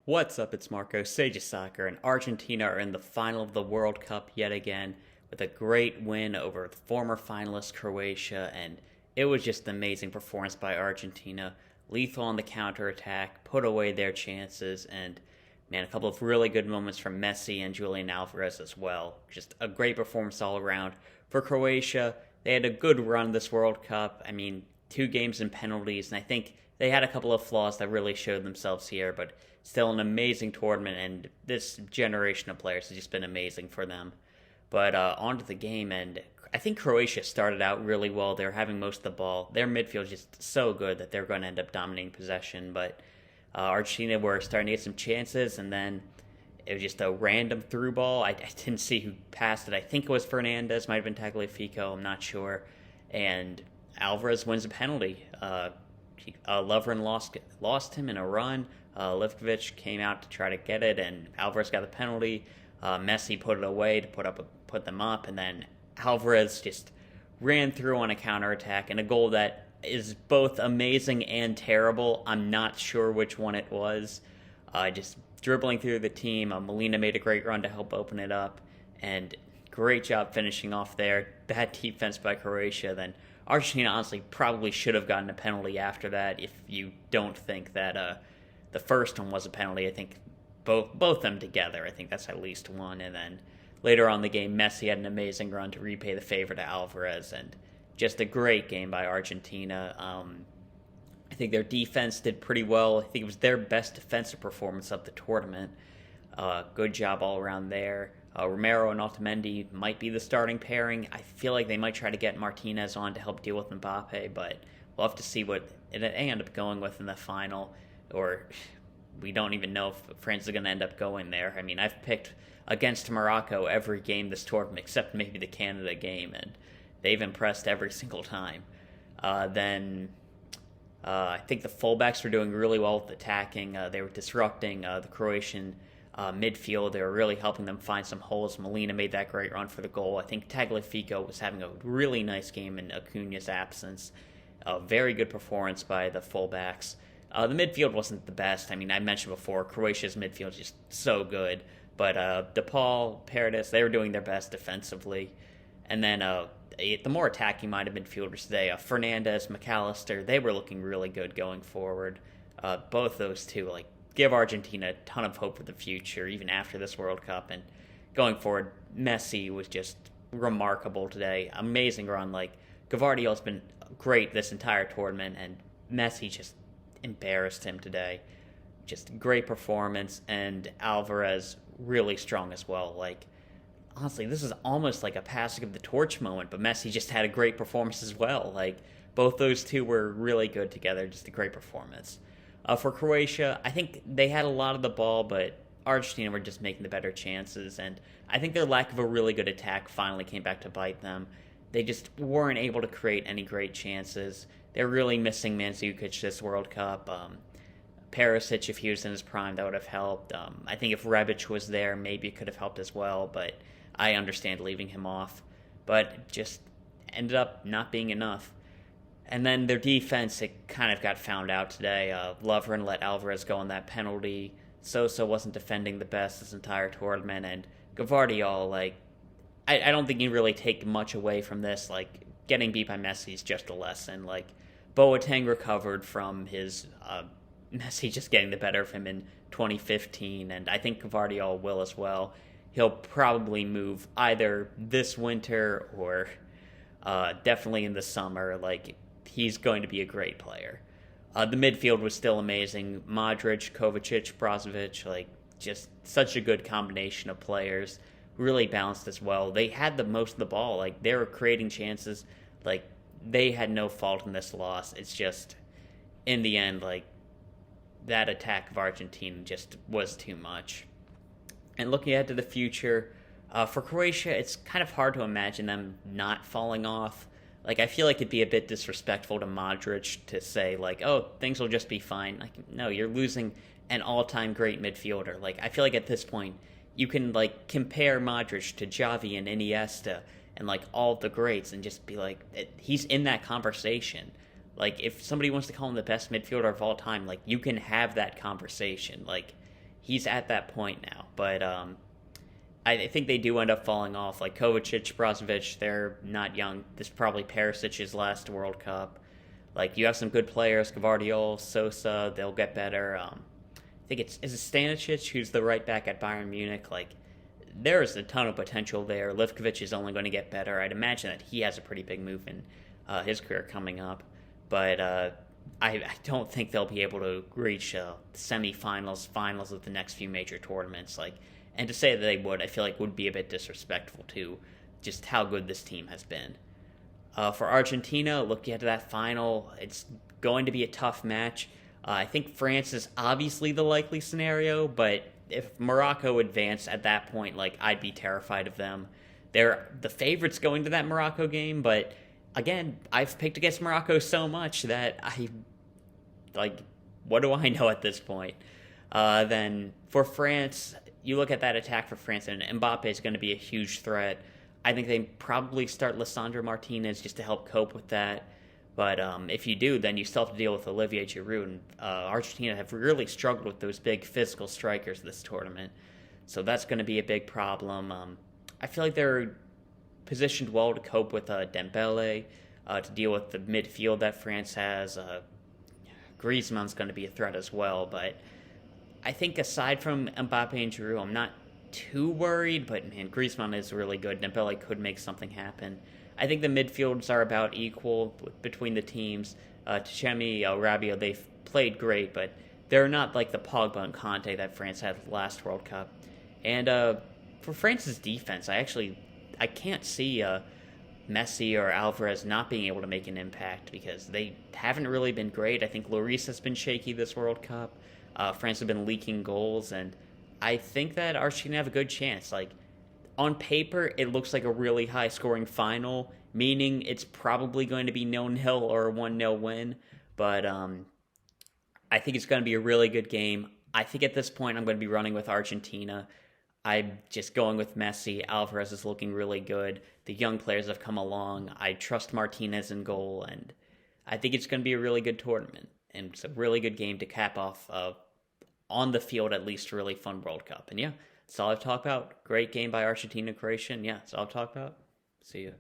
What's up? It's Marco, Sage of Soccer, and Argentina are in the final of the World Cup yet again with a great win over former finalist Croatia, and it was just an amazing performance by Argentina. Lethal on the counterattack, put away their chances, and man, a couple of really good moments from Messi and Julian Alvarez as well. Just a great performance all around. For Croatia, they had a good run this World Cup. I mean, 2 games in penalties, and I think they had a couple of flaws that really showed themselves here, but still an amazing tournament, and this generation of players has just been amazing for them. But on to the game, and I think Croatia started out really well. They're having most of the ball. Their midfield is just so good that they're going to end up dominating possession, but Argentina were starting to get some chances, and then it was just a random through ball. I didn't see who passed it. I think it was Fernandez, might have been Tagliafico, I'm not sure. And Alvarez wins a penalty. Lovren lost him in a run. Livkovic came out to try to get it, and Alvarez got the penalty. Messi put it away to put them up, and then Alvarez just ran through on a counterattack and a goal that is both amazing and terrible. I'm not sure which one it was. Just dribbling through the team. Molina made a great run to help open it up, and great job finishing off there. Bad defense by Croatia. Then Argentina honestly probably should have gotten a penalty after that if you don't think that the first one was a penalty. I think both them together, I think that's at least one. And then later on in the game, Messi had an amazing run to repay the favor to Alvarez, and just a great game by Argentina. I think their defense did pretty well. I think it was their best defensive performance of the tournament. Good job all around there. Romero and Otamendi might be the starting pairing. I feel like they might try to get Martinez on to help deal with Mbappe, but we'll have to see what it end up going with in the final. Or we don't even know if France is going to end up going there. I mean, I've picked against Morocco every game this tournament except maybe the Canada game, and they've impressed every single time. Then I think the fullbacks were doing really well with attacking. They were disrupting the Croatian midfield. They were really helping them find some holes. Molina made that great run for the goal. I think Tagliafico was having a really nice game in Acuña's absence. A very good performance by the fullbacks. The midfield wasn't the best. I mean, I mentioned before, Croatia's midfield is just so good. But DePaul, Paredes, they were doing their best defensively. And then the more attacking-minded midfielders today, Fernandez, McAllister, they were looking really good going forward. Both those two, give Argentina a ton of hope for the future, even after this World Cup. And going forward, Messi was just remarkable today. Amazing run. Gvardiol's been great this entire tournament, and Messi just embarrassed him today. Just great performance, and Alvarez really strong as well. Honestly, this is almost like a passing of the torch moment, but Messi just had a great performance as well. Both those two were really good together, just a great performance. For Croatia, I think they had a lot of the ball, but Argentina were just making the better chances, and I think their lack of a really good attack finally came back to bite them. They just weren't able to create any great chances. They're really missing Mandzukic this World Cup. Perisic, if he was in his prime, that would have helped. I think if Rebic was there, maybe it could have helped as well, but I understand leaving him off. But just ended up not being enough. And then their defense, it kind of got found out today. Lovren let Alvarez go on that penalty. Sosa wasn't defending the best this entire tournament. And Gvardiol, I don't think you really take much away from this. Getting beat by Messi is just a lesson. Boateng recovered from his Messi just getting the better of him in 2015, and I think Gvardiol will as well. He'll probably move either this winter or definitely in the summer. He's going to be a great player. The midfield was still amazing. Modric, Kovacic, Brozovic, just such a good combination of players. Really balanced as well. They had the most of the ball. They were creating chances. They had no fault in this loss. It's just, in the end, that attack of Argentina just was too much. And looking ahead to the future, for Croatia, it's kind of hard to imagine them not falling off. I feel like it'd be a bit disrespectful to Modric to say, oh, things will just be fine. No, you're losing an all-time great midfielder. I feel like at this point, you can, compare Modric to Xavi and Iniesta and, all the greats and just be he's in that conversation. If somebody wants to call him the best midfielder of all time, you can have that conversation. he's at that point now. But I think they do end up falling off. Like Kovacic, Brozovic, they're not young. This is probably Perisic's last World Cup. Like you have some good players, Gvardiol, Sosa, they'll get better. I think is it Stanisic who's the right back at Bayern Munich. Like there is a ton of potential there. Livkovic is only going to get better. I'd imagine that he has a pretty big move in his career coming up, but I don't think they'll be able to reach semifinals, finals of the next few major tournaments. Like, and to say that they would, I feel like would be a bit disrespectful to just how good this team has been. For Argentina, looking at that final, it's going to be a tough match. I think France is obviously the likely scenario, but if Morocco advanced at that point, like I'd be terrified of them. They're the favorites going to that Morocco game, but again, I've picked against Morocco so much that what do I know at this point? Then for France, you look at that attack for France, and Mbappe is going to be a huge threat. I think they probably start Lisandro Martinez just to help cope with that. But if you do, then you still have to deal with Olivier Giroud. And Argentina have really struggled with those big physical strikers this tournament. So that's going to be a big problem. I feel like they're positioned well to cope with Dembele, to deal with the midfield that France has. Griezmann's going to be a threat as well. But I think aside from Mbappe and Giroud, I'm not too worried. But, man, Griezmann is really good. Dembele could make something happen. I think the midfields are about equal between the teams. Tchemi, Rabiot, they've played great, but they're not like the Pogba and Conte that France had last World Cup. And for France's defense, I can't see Messi or Alvarez not being able to make an impact because they haven't really been great. I think Lloris has been shaky this World Cup. France have been leaking goals, and I think that Argentina have a good chance. Like, on paper, it looks like a really high-scoring final, meaning it's probably going to be 0-0 or a 1-0 win. But I think it's going to be a really good game. I think at this point I'm going to be running with Argentina. I'm just going with Messi. Alvarez is looking really good. The young players have come along. I trust Martinez in goal, and I think it's going to be a really good tournament. And it's a really good game to cap off on the field, at least, a really fun World Cup. And yeah, that's all I've talked about. Great game by Argentina, Croatia. And yeah, that's all I've talked about. See ya.